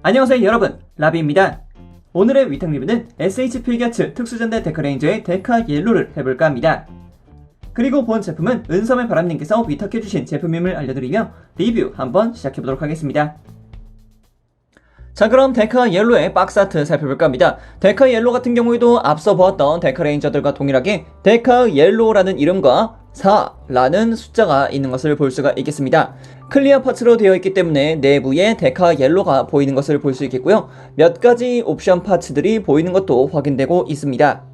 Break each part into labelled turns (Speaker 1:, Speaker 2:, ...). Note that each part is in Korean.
Speaker 1: 안녕하세요 여러분, 라비입니다. 오늘의 위탁 리뷰는 SH 필기아츠 특수전대 데카레인저의 데카 옐로를 해볼까 합니다. 그리고 본 제품은 은섬의 바람님께서 위탁해주신 제품임을 알려드리며 리뷰 한번 시작해보도록 하겠습니다. 자, 그럼 데카 옐로의 박스 아트 살펴볼까 합니다. 데카 옐로 같은 경우에도 앞서 보았던 데카레인저들과 동일하게 데카 옐로라는 이름과 4라는 숫자가 있는 것을 볼 수가 있겠습니다. 클리어 파츠로 되어 있기 때문에 내부에 데카 옐로가 보이는 것을 볼 수 있겠고요. 몇 가지 옵션 파츠들이 보이는 것도 확인되고 있습니다.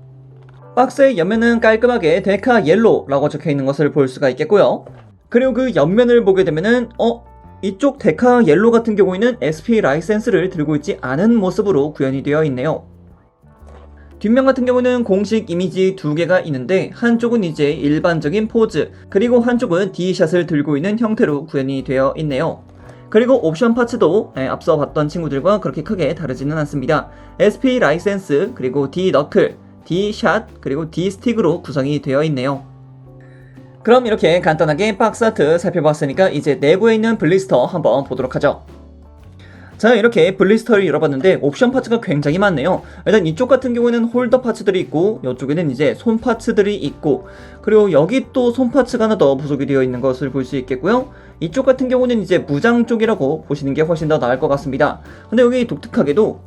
Speaker 1: 박스의 옆면은 깔끔하게 데카 옐로라고 적혀 있는 것을 볼 수가 있겠고요. 그리고 그 옆면을 보게 되면은 이쪽 데카 옐로 같은 경우에는 SP 라이센스를 들고 있지 않은 모습으로 구현이 되어 있네요. 뒷면 같은 경우는 공식 이미지 두 개가 있는데 한쪽은 이제 일반적인 포즈, 그리고 한쪽은 D샷을 들고 있는 형태로 구현이 되어 있네요. 그리고 옵션 파츠도 앞서 봤던 친구들과 그렇게 크게 다르지는 않습니다. SP 라이센스, 그리고 D 너클, D샷, 그리고 D 스틱으로 구성이 되어 있네요. 그럼 이렇게 간단하게 박스 아트 살펴봤으니까 이제 내부에 있는 블리스터 한번 보도록 하죠. 자, 이렇게 블리스터를 열어봤는데 옵션 파츠가 굉장히 많네요. 일단 이쪽 같은 경우에는 홀더 파츠들이 있고, 이쪽에는 이제 손 파츠들이 있고, 그리고 여기 또 손 파츠가 하나 더 부속이 되어 있는 것을 볼 수 있겠고요. 이쪽 같은 경우는 이제 무장 쪽이라고 보시는 게 훨씬 더 나을 것 같습니다. 근데 여기 독특하게도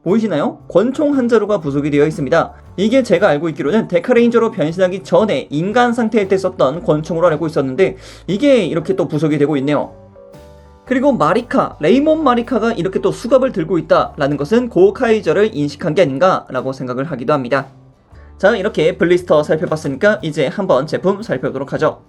Speaker 1: 보이시나요? 권총 한 자루가 부속이 되어 있습니다. 이게 제가 알고 있기로는 데카레인저로 변신하기 전에 인간 상태일 때 썼던 권총으로 알고 있었는데 이게 이렇게 또 부속이 되고 있네요. 그리고 마리카, 레이몬 마리카가 이렇게 또 수갑을 들고 있다라는 것은 고카이저를 인식한 게 아닌가 라고 생각을 하기도 합니다. 자, 이렇게 블리스터 살펴봤으니까 이제 한번 제품 살펴보도록 하죠.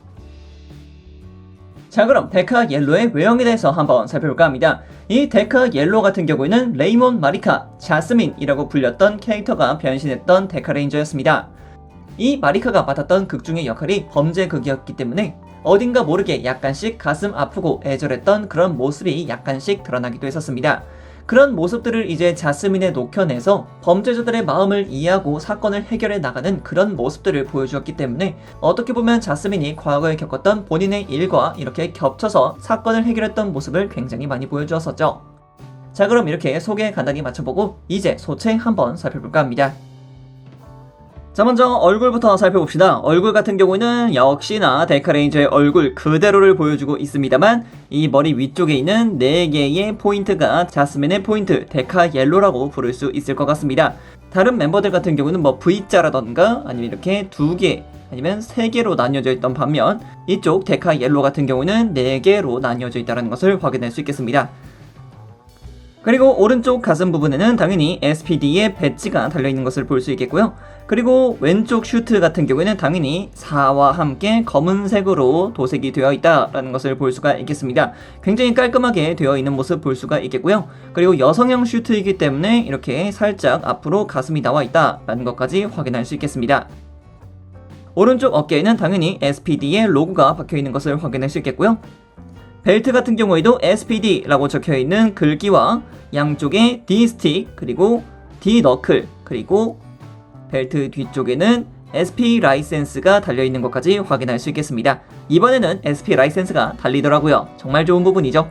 Speaker 1: 자, 그럼 데카 옐로의 외형에 대해서 한번 살펴볼까 합니다. 이 데카 옐로 같은 경우에는 레이몬 마리카, 자스민이라고 불렸던 캐릭터가 변신했던 데카레인저였습니다. 이 마리카가 맡았던 극 중의 역할이 범죄 극이었기 때문에 어딘가 모르게 약간씩 가슴 아프고 애절했던 그런 모습이 약간씩 드러나기도 했었습니다. 그런 모습들을 이제 자스민에 녹여내서 범죄자들의 마음을 이해하고 사건을 해결해 나가는 그런 모습들을 보여주었기 때문에 어떻게 보면 자스민이 과거에 겪었던 본인의 일과 이렇게 겹쳐서 사건을 해결했던 모습을 굉장히 많이 보여주었었죠. 자, 그럼 이렇게 소개 간단히 맞춰보고 이제 소체 한번 살펴볼까 합니다. 자, 먼저 얼굴부터 살펴봅시다. 얼굴 같은 경우는 역시나 데카레인저의 얼굴 그대로를 보여주고 있습니다만 이 머리 위쪽에 있는 4개의 포인트가 자스민의 포인트, 데카 옐로라고 부를 수 있을 것 같습니다. 다른 멤버들 같은 경우는 뭐 V자라던가 아니면 이렇게 2개 아니면 3개로 나뉘어져 있던 반면 이쪽 데카 옐로 같은 경우는 4개로 나뉘어져 있다는 것을 확인할 수 있겠습니다. 그리고 오른쪽 가슴 부분에는 당연히 SPD의 배지가 달려있는 것을 볼 수 있겠고요. 그리고 왼쪽 슈트 같은 경우에는 당연히 4와 함께 검은색으로 도색이 되어 있다는 것을 볼 수가 있겠습니다. 굉장히 깔끔하게 되어 있는 모습 볼 수가 있겠고요. 그리고 여성형 슈트이기 때문에 이렇게 살짝 앞으로 가슴이 나와 있다는 것까지 확인할 수 있겠습니다. 오른쪽 어깨에는 당연히 SPD의 로고가 박혀있는 것을 확인할 수 있겠고요. 벨트 같은 경우에도 SPD라고 적혀있는 글귀와 양쪽에 D-스틱, 그리고 D-너클, 그리고 벨트 뒤쪽에는 SP 라이센스가 달려있는 것까지 확인할 수 있겠습니다. 이번에는 SP 라이센스가 달리더라고요. 정말 좋은 부분이죠.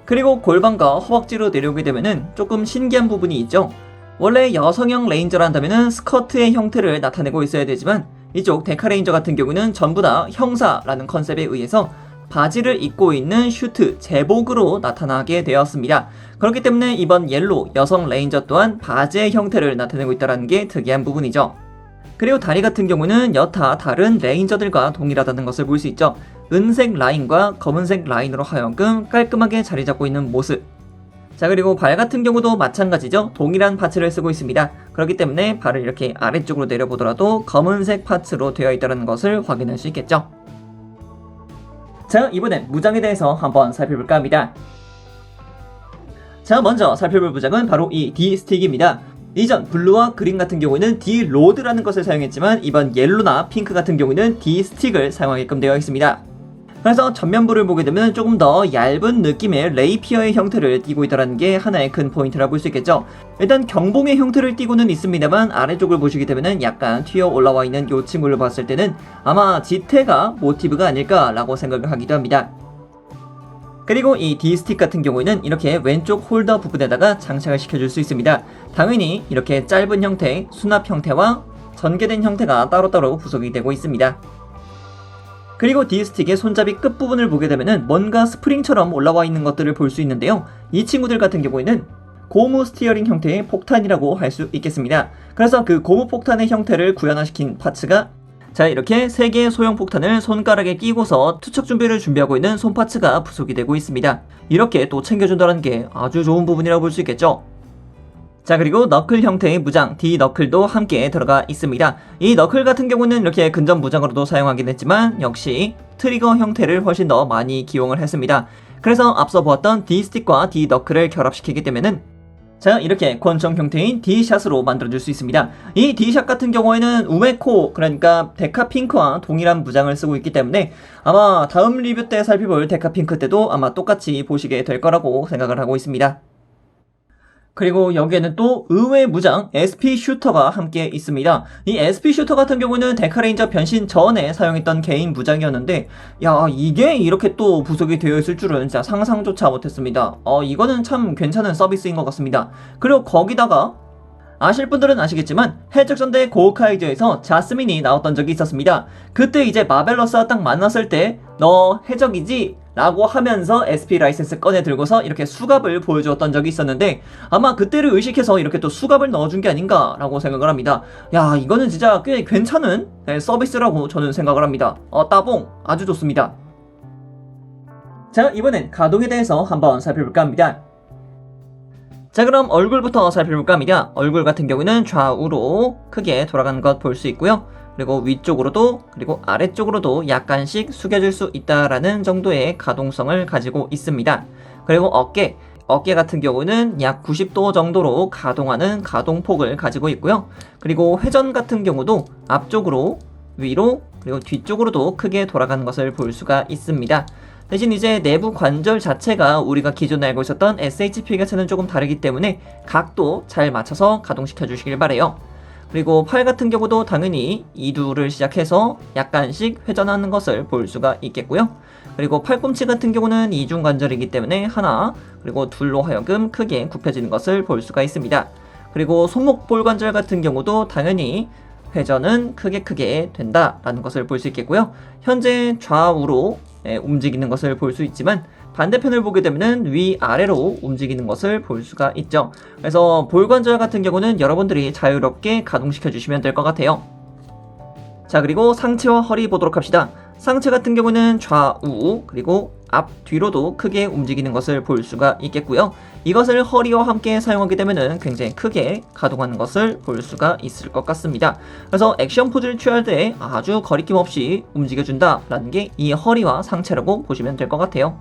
Speaker 1: 그리고 골반과 허벅지로 내려오게 되면은 조금 신기한 부분이 있죠. 원래 여성형 레인저란다면은 스커트의 형태를 나타내고 있어야 되지만 이쪽 데카레인저 같은 경우는 전부 다 형사라는 컨셉에 의해서 바지를 입고 있는 슈트, 제복으로 나타나게 되었습니다. 그렇기 때문에 이번 옐로 여성 레인저 또한 바지의 형태를 나타내고 있다는 게 특이한 부분이죠. 그리고 다리 같은 경우는 여타 다른 레인저들과 동일하다는 것을 볼 수 있죠. 은색 라인과 검은색 라인으로 하여금 깔끔하게 자리 잡고 있는 모습. 자, 그리고 발 같은 경우도 마찬가지죠. 동일한 파츠를 쓰고 있습니다. 그렇기 때문에 발을 이렇게 아래쪽으로 내려보더라도 검은색 파츠로 되어 있다는 것을 확인할 수 있겠죠. 자, 이번엔 무장에 대해서 한번 살펴볼까 합니다. 자, 먼저 살펴볼 무장은 바로 이 D-스틱입니다. 이전 블루와 그린 같은 경우에는 D-로드라는 것을 사용했지만 이번 옐로나 핑크 같은 경우에는 D-스틱을 사용하게끔 되어 있습니다. 그래서 전면부를 보게 되면 조금 더 얇은 느낌의 레이피어의 형태를 띠고 있다는 게 하나의 큰 포인트라 볼 수 있겠죠. 일단 경봉의 형태를 띠고는 있습니다만 아래쪽을 보시게 되면 약간 튀어 올라와 있는 이 친구를 봤을 때는 아마 지태가 모티브가 아닐까라고 생각을 하기도 합니다. 그리고 이 D스틱 같은 경우에는 이렇게 왼쪽 홀더 부분에다가 장착을 시켜줄 수 있습니다. 당연히 이렇게 짧은 형태, 수납 형태와 전개된 형태가 따로따로 구성이 되고 있습니다. 그리고 D스틱의 손잡이 끝부분을 보게 되면은 뭔가 스프링처럼 올라와 있는 것들을 볼 수 있는데요. 이 친구들 같은 경우에는 고무 스티어링 형태의 폭탄이라고 할 수 있겠습니다. 그래서 그 고무 폭탄의 형태를 구현화시킨 파츠가 자, 이렇게 3개의 소형 폭탄을 손가락에 끼고서 투척 준비를 준비하고 있는 손 파츠가 부속이 되고 있습니다. 이렇게 또 챙겨준다는 게 아주 좋은 부분이라고 볼 수 있겠죠. 자, 그리고 너클 형태의 무장 D-너클도 함께 들어가 있습니다. 이 너클 같은 경우는 이렇게 근접 무장으로도 사용하긴 했지만 역시 트리거 형태를 훨씬 더 많이 기용을 했습니다. 그래서 앞서 보았던 D-스틱과 D-너클을 결합시키기 때문에는 자, 이렇게 권총 형태인 D샷으로 만들어줄 수 있습니다. 이 D샷 같은 경우에는 우메코, 그러니까 데카핑크와 동일한 무장을 쓰고 있기 때문에 아마 다음 리뷰 때 살펴볼 데카핑크 때도 아마 똑같이 보시게 될 거라고 생각을 하고 있습니다. 그리고 여기에는 또 의외의 무장 SP 슈터가 함께 있습니다. 이 SP 슈터 같은 경우는 데카레인저 변신 전에 사용했던 개인 무장이었는데 야, 이게 이렇게 또 부속이 되어 있을 줄은 진짜 상상조차 못했습니다. 이거는 참 괜찮은 서비스인 것 같습니다. 그리고 거기다가 아실 분들은 아시겠지만 해적전대 고우카이저에서 자스민이 나왔던 적이 있었습니다. 그때 이제 마벨러스와 딱 만났을 때 너 해적이지? 라고 하면서 SP 라이센스 꺼내 들고서 이렇게 수갑을 보여주었던 적이 있었는데 아마 그때를 의식해서 이렇게 또 수갑을 넣어준 게 아닌가 라고 생각을 합니다. 야, 이거는 진짜 꽤 괜찮은 서비스라고 저는 생각을 합니다. 따봉 아주 좋습니다. 자, 이번엔 가동에 대해서 한번 살펴볼까 합니다. 자, 그럼 얼굴부터 살펴볼까 합니다. 얼굴 같은 경우는 좌우로 크게 돌아가는 것 볼 수 있고요. 그리고 위쪽으로도 그리고 아래쪽으로도 약간씩 숙여질 수 있다라는 정도의 가동성을 가지고 있습니다. 그리고 어깨 같은 경우는 약 90도 정도로 가동하는 가동폭을 가지고 있고요. 그리고 회전 같은 경우도 앞쪽으로 위로 그리고 뒤쪽으로도 크게 돌아가는 것을 볼 수가 있습니다. 대신 이제 내부 관절 자체가 우리가 기존에 알고 있었던 SHP에서는 조금 다르기 때문에 각도 잘 맞춰서 가동시켜 주시길 바래요. 그리고 팔 같은 경우도 당연히 2두를 시작해서 약간씩 회전하는 것을 볼 수가 있겠고요. 그리고 팔꿈치 같은 경우는 이중관절이기 때문에 하나 그리고 둘로 하여금 크게 굽혀지는 것을 볼 수가 있습니다. 그리고 손목 볼관절 같은 경우도 당연히 회전은 크게 된다라는 것을 볼 수 있겠고요. 현재 좌우로 움직이는 것을 볼 수 있지만 반대편을 보게 되면 위아래로 움직이는 것을 볼 수가 있죠. 그래서 볼관절 같은 경우는 여러분들이 자유롭게 가동시켜 주시면 될 것 같아요. 자, 그리고 상체와 허리 보도록 합시다. 상체 같은 경우는 좌우 그리고 앞 뒤로도 크게 움직이는 것을 볼 수가 있겠고요. 이것을 허리와 함께 사용하게 되면 굉장히 크게 가동하는 것을 볼 수가 있을 것 같습니다. 그래서 액션 포즈를 취할 때 아주 거리낌 없이 움직여준다 라는 게 이 허리와 상체라고 보시면 될 것 같아요.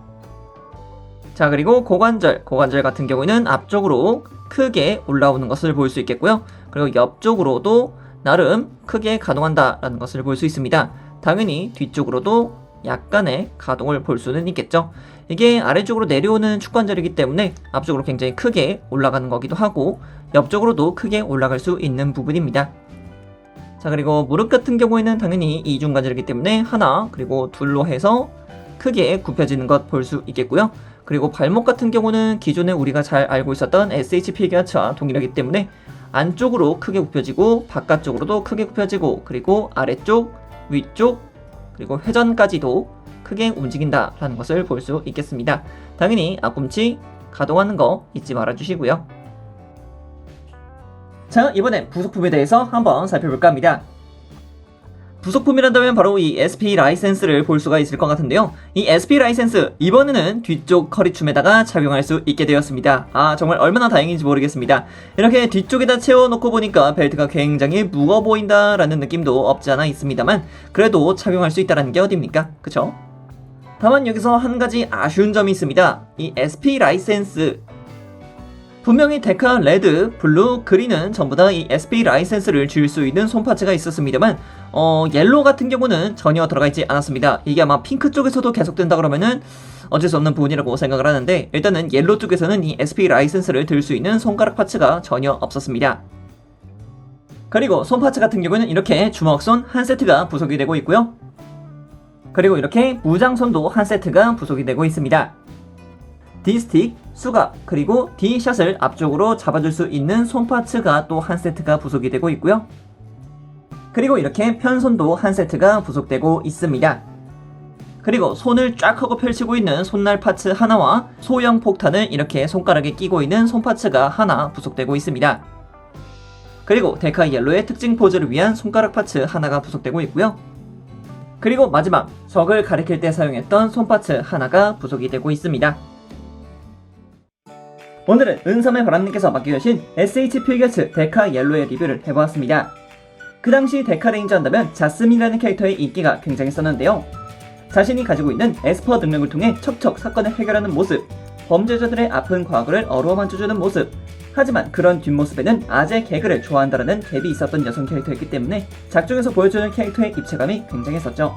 Speaker 1: 자, 그리고 고관절 같은 경우는 앞쪽으로 크게 올라오는 것을 볼 수 있겠고요. 그리고 옆쪽으로도 나름 크게 가동한다 라는 것을 볼 수 있습니다. 당연히 뒤쪽으로도 약간의 가동을 볼 수는 있겠죠. 이게 아래쪽으로 내려오는 축관절이기 때문에 앞쪽으로 굉장히 크게 올라가는 거기도 하고 옆쪽으로도 크게 올라갈 수 있는 부분입니다. 자, 그리고 무릎 같은 경우에는 당연히 이중관절이기 때문에 하나 그리고 둘로 해서 크게 굽혀지는 것 볼 수 있겠고요. 그리고 발목 같은 경우는 기존에 우리가 잘 알고 있었던 SHP 기아차와 동일하기 때문에 안쪽으로 크게 굽혀지고 바깥쪽으로도 크게 굽혀지고 그리고 아래쪽, 위쪽, 그리고 회전까지도 크게 움직인다라는 것을 볼 수 있겠습니다. 당연히 앞꿈치 가동하는 거 잊지 말아주시고요. 자, 이번엔 부속품에 대해서 한번 살펴볼까 합니다. 부속품이란다면 바로 이 SP 라이센스를 볼 수가 있을 것 같은데요. 이 SP 라이센스 이번에는 뒤쪽 허리춤에다가 착용할 수 있게 되었습니다. 정말 얼마나 다행인지 모르겠습니다. 이렇게 뒤쪽에다 채워놓고 보니까 벨트가 굉장히 무거워 보인다라는 느낌도 없지 않아 있습니다만 그래도 착용할 수 있다는 게 어딥니까? 그쵸? 다만 여기서 한 가지 아쉬운 점이 있습니다. 이 SP 라이센스 분명히 데카 레드, 블루, 그린은 전부 다 이 SP 라이센스를 줄 수 있는 손파츠가 있었습니다만 옐로우 같은 경우는 전혀 들어가 있지 않았습니다. 이게 아마 핑크 쪽에서도 계속된다 그러면은 어쩔 수 없는 부분이라고 생각을 하는데 일단은 옐로우 쪽에서는 이 SP 라이센스를 들 수 있는 손가락 파츠가 전혀 없었습니다. 그리고 손 파츠 같은 경우는 이렇게 주먹손 한 세트가 부속이 되고 있고요. 그리고 이렇게 무장손도 한 세트가 부속이 되고 있습니다. D스틱, 수갑, 그리고 D샷을 앞쪽으로 잡아줄 수 있는 손 파츠가 또 한 세트가 부속이 되고 있고요. 그리고 이렇게 편손도 한 세트가 부속되고 있습니다. 그리고 손을 쫙 하고 펼치고 있는 손날 파츠 하나와 소형 폭탄을 이렇게 손가락에 끼고 있는 손 파츠가 하나 부속되고 있습니다. 그리고 데카 옐로의 특징 포즈를 위한 손가락 파츠 하나가 부속되고 있고요. 그리고 마지막 적을 가리킬 때 사용했던 손 파츠 하나가 부속이 되고 있습니다. 오늘은 은섬의 바람님께서 맡겨주신 SH 필겨츠 데카 옐로의 리뷰를 해보았습니다. 그 당시 데카 레인저 한다면 자스민이라는 캐릭터의 인기가 굉장했었는데요. 자신이 가지고 있는 에스퍼 능력을 통해 척척 사건을 해결하는 모습, 범죄자들의 아픈 과거를 어루만져 주는 모습, 하지만 그런 뒷모습에는 아재 개그를 좋아한다라는 갭이 있었던 여성 캐릭터였기 때문에 작중에서 보여주는 캐릭터의 입체감이 굉장했었죠.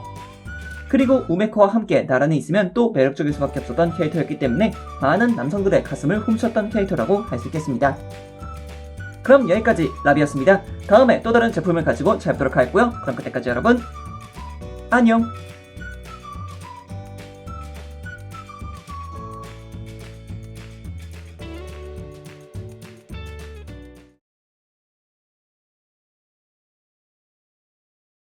Speaker 1: 그리고 우메코와 함께 나란히 있으면 또 매력적일 수밖에 없었던 캐릭터였기 때문에 많은 남성들의 가슴을 훔쳤던 캐릭터라고 할 수 있겠습니다. 그럼 여기까지 라비였습니다. 다음에 또 다른 제품을 가지고 찾아뵙도록 하겠고요. 그럼 그때까지 여러분 안녕!